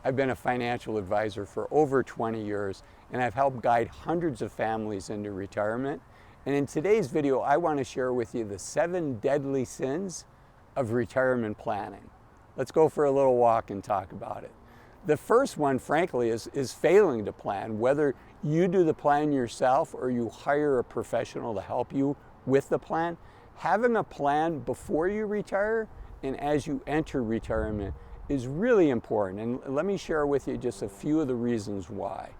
I've been a financial advisor for over 20 years, and I've helped guide hundreds of families into retirement. And in today's video, I want to share with you the 7 deadly sins of retirement planning. Let's go for a little walk and talk about it. The first one, frankly, is failing to plan. Whether you do the plan yourself or you hire a professional to help you with the plan, having a plan before you retire and as you enter retirement is really important. And let me share with you just a few of the reasons why.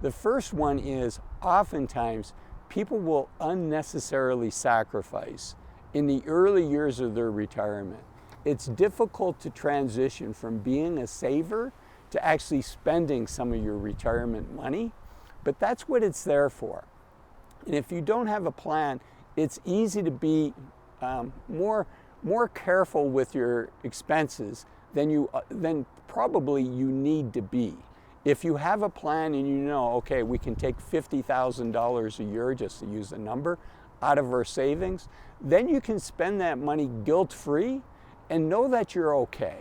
The first one is oftentimes people will unnecessarily sacrifice in the early years of their retirement. It's difficult to transition from being a saver to actually spending some of your retirement money, but that's what it's there for. And if you don't have a plan, it's easy to be more careful with your expenses than probably you need to be. If you have a plan and you know, okay, we can take $50,000 a year, just to use a number, out of our savings, then you can spend that money guilt-free and know that you're okay.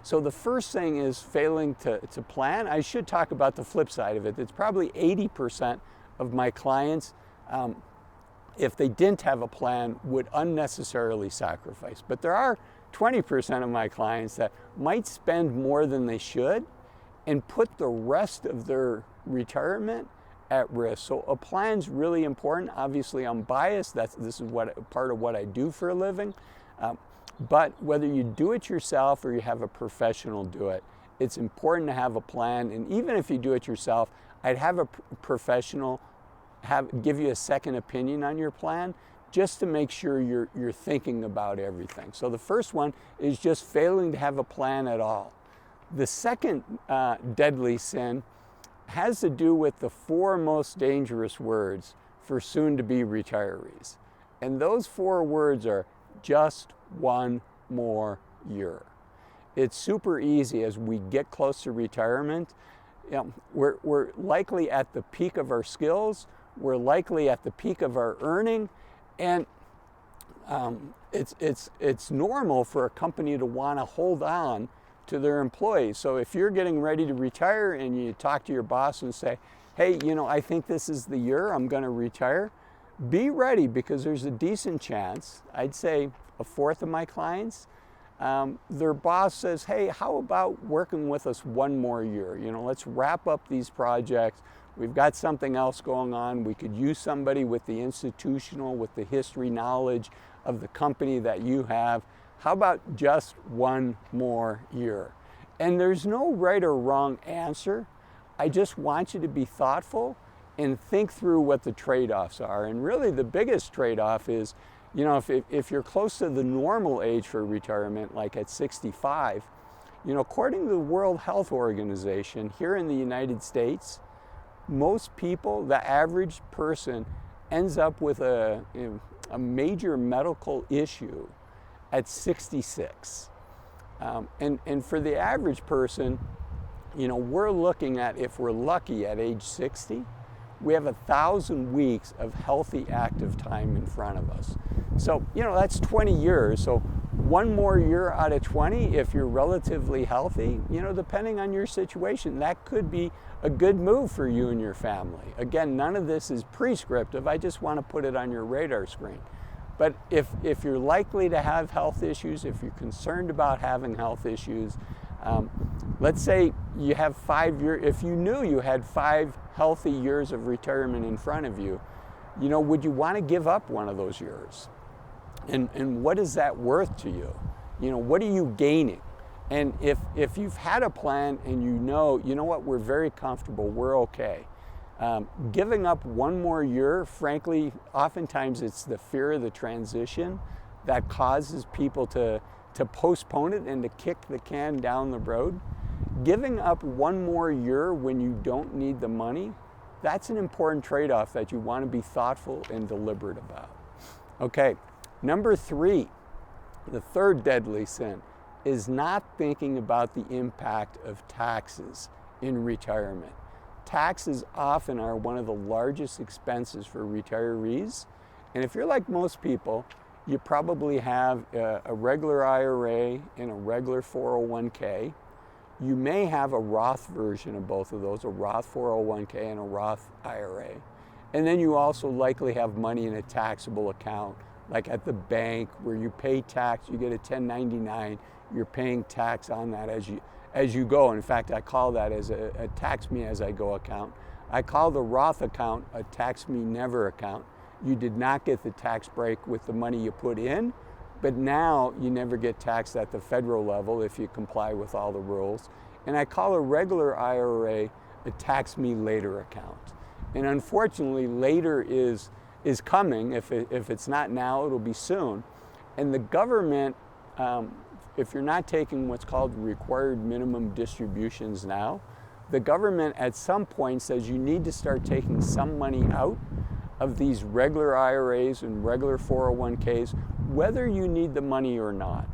So the first thing is failing to plan. I should talk about the flip side of it. It's probably 80% of my clients, if they didn't have a plan, would unnecessarily sacrifice. But there are 20% of my clients that might spend more than they should and put the rest of their retirement at risk. So a plan's really important. Obviously, I'm biased. This is part of what I do for a living. But whether you do it yourself or you have a professional do it, it's important to have a plan. And even if you do it yourself, I'd have a professional give you a second opinion on your plan just to make sure you're thinking about everything. So the first one is just failing to have a plan at all. The second deadly sin has to do with the 4 most dangerous words for soon-to-be retirees. And those 4 words are just one more year. It's super easy as we get close to retirement. We're likely at the peak of our skills. We're likely at the peak of our earning. And it's normal for a company to want to hold on to their employees. So if you're getting ready to retire and you talk to your boss and say, hey, I think this is the year I'm going to retire, be ready, because there's a decent chance, I'd say a fourth of my clients, their boss says, hey, how about working with us one more year? Let's wrap up these projects. We've got something else going on. We could use somebody with the institutional, with the history knowledge of the company that you have. How about just one more year? And there's no right or wrong answer. I just want you to be thoughtful and think through what the trade-offs are. And really the biggest trade-off is, if you're close to the normal age for retirement, like at 65, according to the World Health Organization, here in the United States, most people, the average person, ends up with a major medical issue at 66. And for the average person, we're looking at, if we're lucky at age 60, we have 1,000 weeks of healthy active time in front of us. So, that's 20 years. So one more year out of 20, if you're relatively healthy, depending on your situation, that could be a good move for you and your family. Again, none of this is prescriptive. I just want to put it on your radar screen. But if you're likely to have health issues, if you're concerned about having health issues, let's say you have 5 years, if you knew you had 5 healthy years of retirement in front of you, would you want to give up one of those years? And what is that worth to you? What are you gaining? And if you've had a plan and you know what, we're very comfortable, we're okay. Giving up one more year, frankly, oftentimes it's the fear of the transition that causes people to postpone it and to kick the can down the road. Giving up one more year when you don't need the money, that's an important trade-off that you want to be thoughtful and deliberate about. Okay, number 3, the third deadly sin, is not thinking about the impact of taxes in retirement. Taxes often are one of the largest expenses for retirees. And if you're like most people, you probably have a regular IRA and a regular 401k. You may have a Roth version of both of those, a Roth 401k and a Roth IRA. And then you also likely have money in a taxable account, like at the bank where you pay tax, you get a 1099, you're paying tax on that as you go. In fact, I call that as a tax me as I go account. I call the Roth account a tax me never account. You did not get the tax break with the money you put in, but now you never get taxed at the federal level if you comply with all the rules. And I call a regular IRA a tax me later account. And unfortunately, later is coming. If it's not now, it'll be soon. And the government, if you're not taking what's called required minimum distributions now, the government at some point says you need to start taking some money out of these regular IRAs and regular 401ks, whether you need the money or not.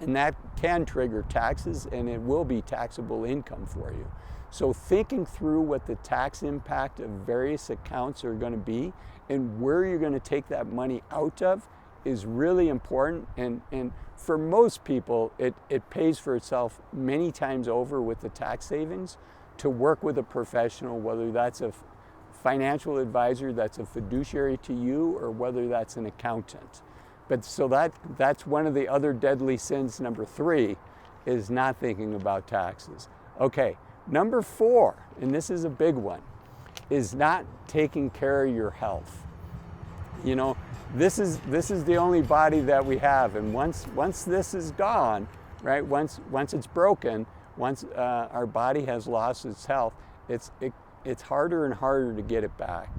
And that can trigger taxes, and it will be taxable income for you. So thinking through what the tax impact of various accounts are going to be and where you're going to take that money out of is really important. And for most people, it pays for itself many times over with the tax savings to work with a professional, whether that's a financial advisor that's a fiduciary to you or whether that's an accountant. But so that's one of the other deadly sins, number 3, is not thinking about taxes. Okay, number 4, and this is a big one, is not taking care of your health. You know, this is the only body that we have, and once this is gone, right? Once it's broken, once our body has lost its health, it's harder and harder to get it back.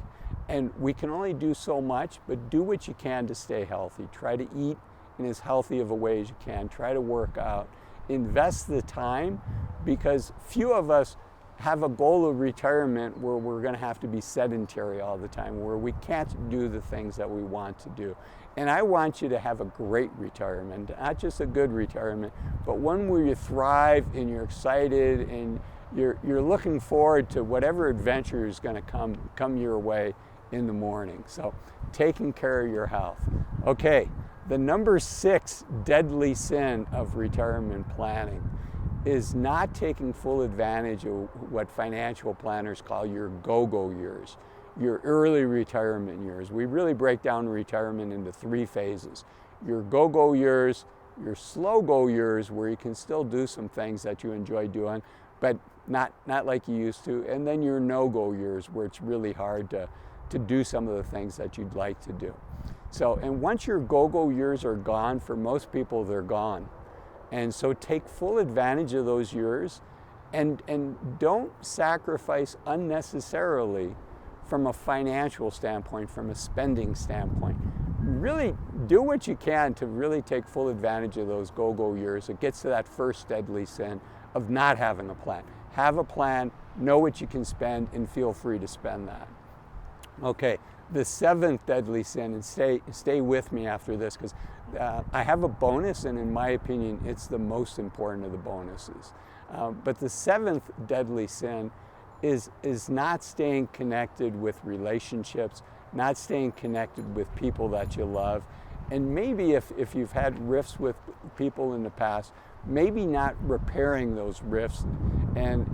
And we can only do so much, but do what you can to stay healthy. Try to eat in as healthy of a way as you can. Try to work out. Invest the time, because few of us have a goal of retirement where we're going to have to be sedentary all the time, where we can't do the things that we want to do. And I want you to have a great retirement, not just a good retirement, but one where you thrive and you're excited and you're looking forward to whatever adventure is going to come your way in the morning. So taking care of your health. Okay, the number 6 deadly sin of retirement planning is not taking full advantage of what financial planners call your go-go years, your early retirement years. We really break down retirement into 3 phases. Your go-go years, your slow-go years, where you can still do some things that you enjoy doing, but not like you used to, and then your no-go years, where it's really hard to do some of the things that you'd like to do. So, and once your go-go years are gone, for most people, they're gone. And so take full advantage of those years and don't sacrifice unnecessarily from a financial standpoint, from a spending standpoint. Really do what you can to really take full advantage of those go-go years. It gets to that first deadly sin of not having a plan. Have a plan, know what you can spend, and feel free to spend that. Okay, the 7th deadly sin, and stay with me after this, because I have a bonus, and in my opinion, it's the most important of the bonuses. But the 7th deadly sin is not staying connected with relationships, not staying connected with people that you love. And maybe if you've had rifts with people in the past, maybe not repairing those rifts and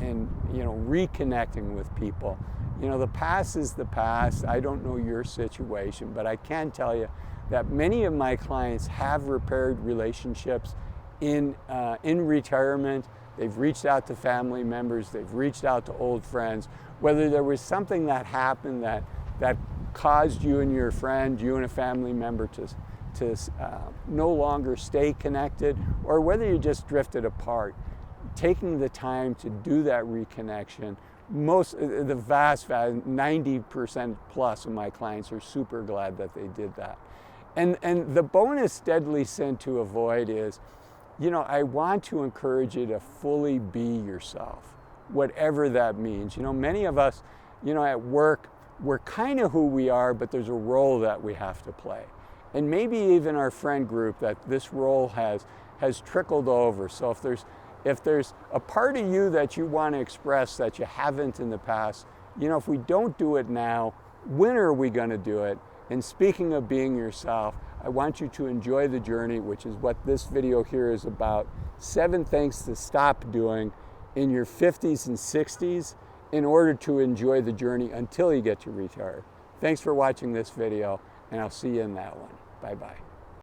reconnecting with people. You know, the past is the past. I don't know your situation, but I can tell you that many of my clients have repaired relationships in retirement. They've reached out to family members. They've reached out to old friends. Whether there was something that happened that caused you and your friend, you and a family member to no longer stay connected, or whether you just drifted apart, taking the time to do that reconnection. The vast 90% plus of my clients are super glad that they did that. And the bonus deadly sin to avoid is, I want to encourage you to fully be yourself, whatever that means. Many of us, at work, we're kind of who we are, but there's a role that we have to play. And maybe even our friend group, that this role has trickled over. So if there's a part of you that you want to express that you haven't in the past, if we don't do it now, when are we going to do it? And speaking of being yourself, I want you to enjoy the journey, which is what this video here is about. 7 things to stop doing in your 50s and 60s in order to enjoy the journey until you get to retire. Thanks for watching this video, and I'll see you in that one. Bye-bye.